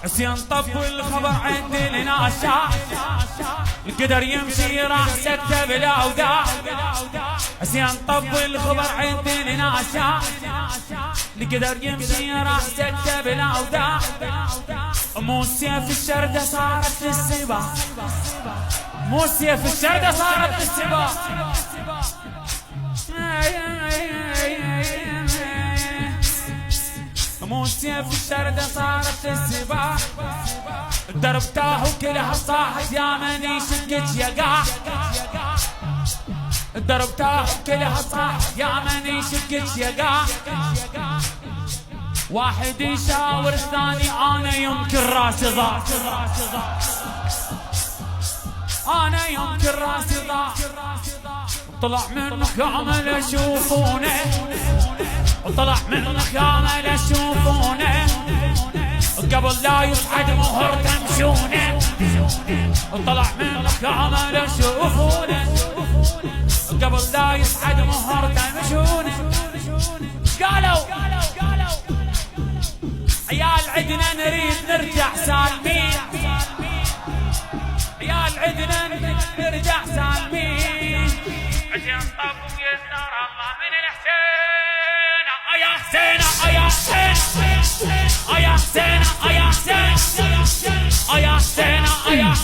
حسين طب الخبر عند الناشا، القدر يمشي راح سكته بلا وداع. حسين طب الخبر عند الناشا، القدر يمشي راح سكته بلا وداع. مو سيف الشردة صارت السباق، مو سيف الشردة صارت السباق. مو سيف الشردة صارت السباق. الدرب تاهو كلها صاحت يا من يشقك يقع. الدرب تاهو كلها صاحت يا من يشقك يقع. واحد يشاور الثاني انا يمكن راسي ضاع، انا يمكن راسي ضاع. طلع من كامل اشوفونه، وطلع من كامل اشوفونه، قبل لا يصعد مهر تمشونه. وطلع من كامل اشوفونه، قبل لا يصعد مهر تمشونه. قالوا عيال عدنا نريد نرجع سالمين، عيال عدنا نرجع سالمين. حسين طب ويسر الله من الحسين. يا حسين يا حسين يا حسين يا حسين يا حسين يا حسين.